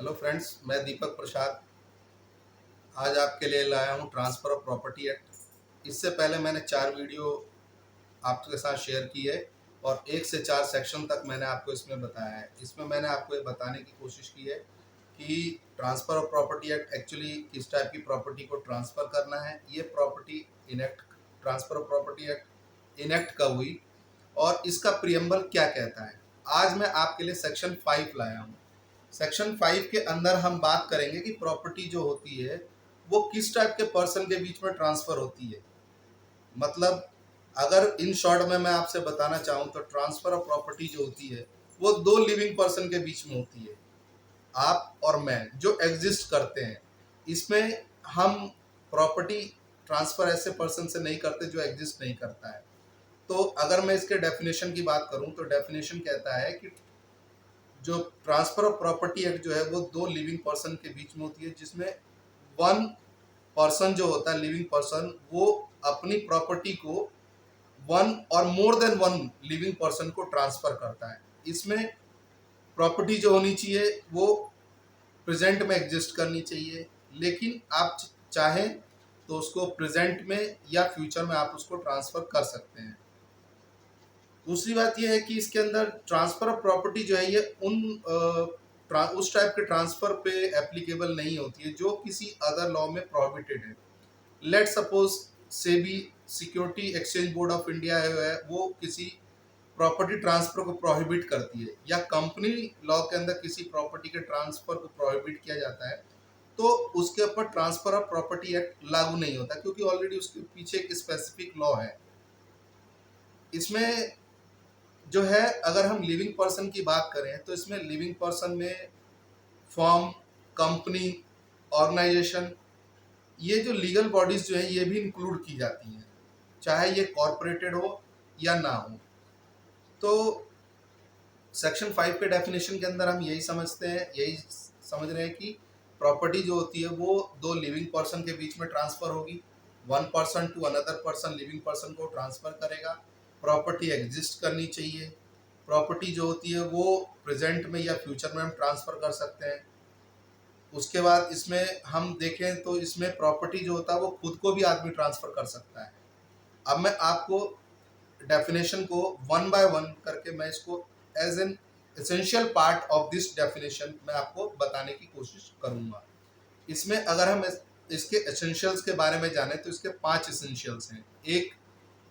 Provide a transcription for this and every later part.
Hello friends, मैं दीपक प्रसाद आज आपके लिए लाया हूँ ट्रांसफ़र ऑफ प्रॉपर्टी एक्ट। इससे पहले मैंने 4 वीडियो आपके साथ शेयर की है और 1 से 4 सेक्शन तक मैंने आपको इसमें बताया है। इसमें मैंने आपको ये बताने की कोशिश की है कि transfer of property act actually किस टाइप की प्रॉपर्टी को ट्रांसफ़र करना है। ये property enact transfer of property act enact कब हुई और इसका प्रियम्बल क्या कहता है। आज मैं आपके लिए सेक्शन 5 लाया हूँ। सेक्शन 5 के अंदर हम बात करेंगे कि प्रॉपर्टी जो होती है वो किस टाइप के पर्सन के बीच में ट्रांसफर होती है। मतलब अगर इन शॉर्ट में मैं आपसे बताना चाहूँ तो ट्रांसफर ऑफ प्रॉपर्टी जो होती है वो 2 लिविंग पर्सन के बीच में होती है, आप और मैं जो एग्जिस्ट करते हैं। इसमें हम प्रॉपर्टी ट्रांसफर ऐसे पर्सन से नहीं करते जो एग्जिस्ट नहीं करता है। तो अगर मैं इसके डेफिनेशन की बात करूं तो डेफिनेशन कहता है कि जो ट्रांसफर ऑफ प्रॉपर्टी एक्ट जो है वो 2 लिविंग पर्सन के बीच में होती है, जिसमें वन पर्सन जो होता है लिविंग पर्सन वो अपनी प्रॉपर्टी को वन और more than one living person को ट्रांसफर करता है। इसमें प्रॉपर्टी जो होनी चाहिए वो प्रेजेंट में एग्जिस्ट करनी चाहिए, लेकिन आप चाहें तो उसको प्रेजेंट में या फ्यूचर में आप उसको ट्रांसफर कर सकते हैं। दूसरी बात यह है कि इसके अंदर ट्रांसफर ऑफ प्रॉपर्टी जो है ये उस टाइप के ट्रांसफर पे एप्लीकेबल नहीं होती है जो किसी अदर लॉ में प्रोहिबिटेड है। Let suppose SEBI security exchange board of India है वो किसी प्रॉपर्टी ट्रांसफर को प्रोहिबिट करती है, या कंपनी लॉ के अंदर किसी प्रॉपर्टी के ट्रांसफर को प्रोहिबिट किया जाता है, तो उसके ऊपर ट्रांसफर ऑफ प्रॉपर्टी एक्ट लागू नहीं होता क्योंकि ऑलरेडी उसके पीछे एक स्पेसिफिक लॉ है। इसमें जो है अगर हम लिविंग पर्सन की बात करें तो इसमें लिविंग पर्सन में फर्म, कंपनी, ऑर्गेनाइजेशन, ये जो लीगल बॉडीज जो है ये भी इंक्लूड की जाती हैं, चाहे ये कॉरपोरेटेड हो या ना हो। तो सेक्शन 5 के डेफिनेशन के अंदर हम यही समझते हैं, यही समझ रहे हैं कि प्रॉपर्टी जो होती है वो 2 लिविंग पर्सन के बीच में ट्रांसफर होगी। One person to another person living person को ट्रांसफर करेगा। प्रॉपर्टी एग्जिस्ट करनी चाहिए। प्रॉपर्टी जो होती है वो प्रेजेंट में या फ्यूचर में हम ट्रांसफ़र कर सकते हैं। उसके बाद इसमें हम देखें तो इसमें प्रॉपर्टी जो होता है वो खुद को भी आदमी ट्रांसफ़र कर सकता है। अब मैं आपको डेफिनेशन को वन बाय वन करके मैं इसको as an essential part of this definition मैं आपको बताने की कोशिश करूँगा। इसमें अगर हम इसके एसेंशियल्स के बारे में जाने तो इसके 5 एसेंशियल्स हैं। एक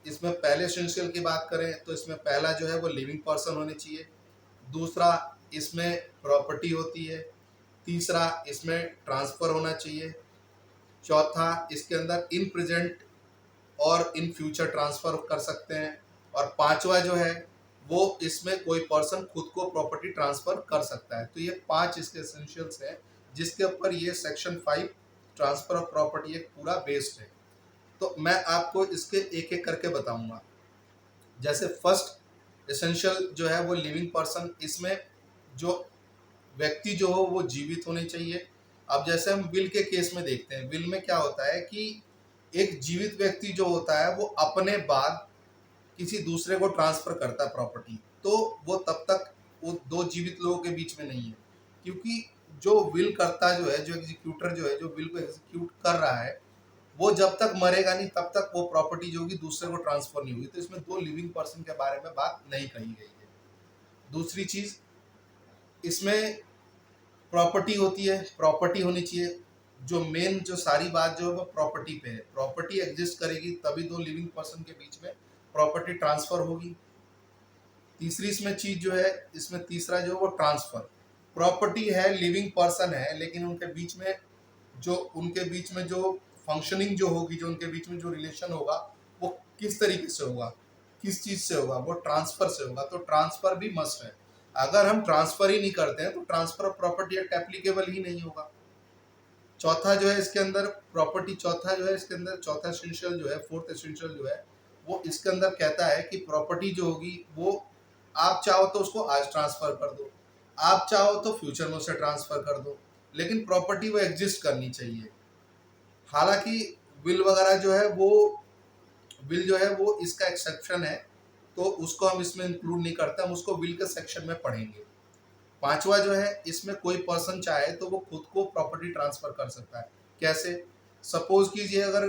इसमें पहले एसेंशियल की बात करें तो इसमें पहला जो है वो लिविंग पर्सन होने चाहिए। दूसरा इसमें प्रॉपर्टी होती है। तीसरा इसमें ट्रांसफ़र होना चाहिए। चौथा इसके अंदर इन प्रेजेंट और इन फ्यूचर ट्रांसफ़र कर सकते हैं। और पांचवा जो है वो इसमें कोई पर्सन खुद को प्रॉपर्टी ट्रांसफ़र कर सकता है। तो ये 5 इसके एसेंशियल्स हैं जिसके ऊपर ये सेक्शन 5 ट्रांसफ़र ऑफ प्रॉपर्टी एक पूरा बेस्ड है। तो मैं आपको इसके एक एक करके बताऊंगा। जैसे फर्स्ट एसेंशियल जो है वो लिविंग पर्सन, इसमें जो व्यक्ति जो हो वो जीवित होने चाहिए। अब जैसे हम विल के केस में देखते हैं, विल में क्या होता है कि एक जीवित व्यक्ति जो होता है वो अपने बाद किसी दूसरे को ट्रांसफर करता है प्रॉपर्टी, तो वो तब तक वो 2 जीवित लोगों के बीच में नहीं है, क्योंकि जो विल करता जो है, जो एग्जीक्यूटर जो है, जो विल को एग्जीक्यूट कर रहा है, वो जब तक मरेगा नहीं तब तक वो प्रॉपर्टी जो होगी दूसरे को ट्रांसफर नहीं होगी। तो इसमें 2 लिविंग पर्सन के बारे में बात नहीं कही गई है। दूसरी चीज इसमें प्रॉपर्टी होती है, प्रॉपर्टी होनी चाहिए। जो मेन जो सारी बात जो है वो प्रॉपर्टी पे है। प्रॉपर्टी एग्जिस्ट करेगी तभी 2 लिविंग पर्सन के बीच में प्रॉपर्टी ट्रांसफर होगी। तीसरी इसमें चीज जो है, इसमें तीसरा जो है वो ट्रांसफर। प्रॉपर्टी है, लिविंग पर्सन है, लेकिन उनके बीच में जो फंक्शनिंग जो होगी, जो उनके बीच में जो रिलेशन होगा वो किस तरीके से होगा, किस चीज से होगा, वो ट्रांसफर से होगा। तो ट्रांसफर भी मस्ट है। अगर हम ट्रांसफर ही नहीं करते हैं तो transfer of property act applicable ही नहीं होगा। चौथा जो है इसके अंदर प्रॉपर्टी, चौथा जो है इसके अंदर चौथा एसेंशियल जो है, फोर्थ एसेंशियल जो है वो इसके अंदर कहता है कि प्रॉपर्टी जो होगी वो आप चाहो तो उसको आज ट्रांसफर कर दो, आप चाहो तो फ्यूचर में उसे ट्रांसफर कर दो, लेकिन प्रॉपर्टी वो एग्जिस्ट करनी चाहिए। हालांकि विल वगैरह जो है वो, विल जो है वो इसका एक्सेप्शन है, तो उसको हम इसमें इंक्लूड नहीं करते, हम उसको विल के सेक्शन में पढ़ेंगे। पांचवा जो है, इसमें कोई पर्सन चाहे तो वो खुद को प्रॉपर्टी ट्रांसफर कर सकता है। कैसे? सपोज कीजिए अगर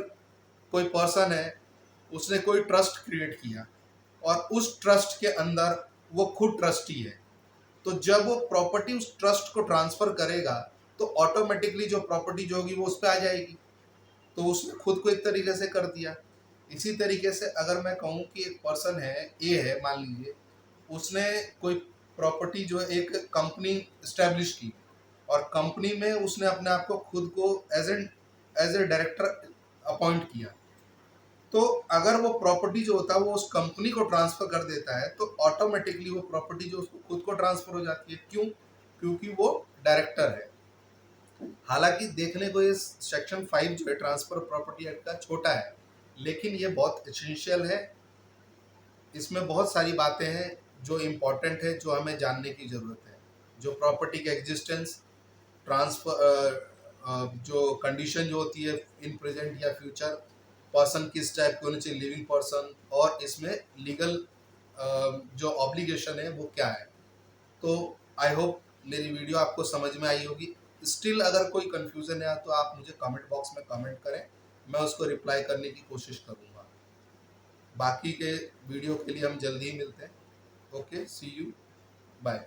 कोई पर्सन है, उसने कोई ट्रस्ट क्रिएट किया और उस ट्रस्ट के अंदर वो खुद ट्रस्टी है, तो जब वो प्रॉपर्टी उस ट्रस्ट को ट्रांसफर करेगा तो ऑटोमेटिकली जो प्रॉपर्टी जो होगी वो उस पर आ जाएगी। तो उसने खुद को एक तरीके से कर दिया। इसी तरीके से अगर मैं कहूँ कि एक पर्सन है, ए है मान लीजिए, उसने कोई प्रॉपर्टी जो है एक कंपनी स्टैब्लिश की और कंपनी में उसने अपने आप को खुद को एज ए डायरेक्टर अपॉइंट किया, तो अगर वो प्रॉपर्टी जो होता है वो उस कंपनी को ट्रांसफर कर देता है तो ऑटोमेटिकली वो प्रॉपर्टी जो उसको खुद को ट्रांसफर हो जाती है। क्यों? क्योंकि वो डायरेक्टर है। हालांकि देखने को ये सेक्शन 5 जो है ट्रांसफर प्रॉपर्टी एक्ट का छोटा है, लेकिन ये बहुत एसेंशियल है। इसमें बहुत सारी बातें हैं जो इम्पोर्टेंट है, जो हमें जानने की ज़रूरत है। जो प्रॉपर्टी का एग्जिस्टेंस, ट्रांसफर, जो कंडीशन जो होती है इन प्रेजेंट या फ्यूचर, पर्सन किस टाइप के होने चाहिए, लिविंग पर्सन, और इसमें लीगल जो ऑब्लिगेशन है वो क्या है। तो आई होप मेरी वीडियो आपको समझ में आई होगी। स्टिल अगर कोई कंफ्यूजन है तो आप मुझे कमेंट बॉक्स में कमेंट करें, मैं उसको रिप्लाई करने की कोशिश करूँगा। बाकी के वीडियो के लिए हम जल्दी ही मिलते हैं। Okay, see you, bye.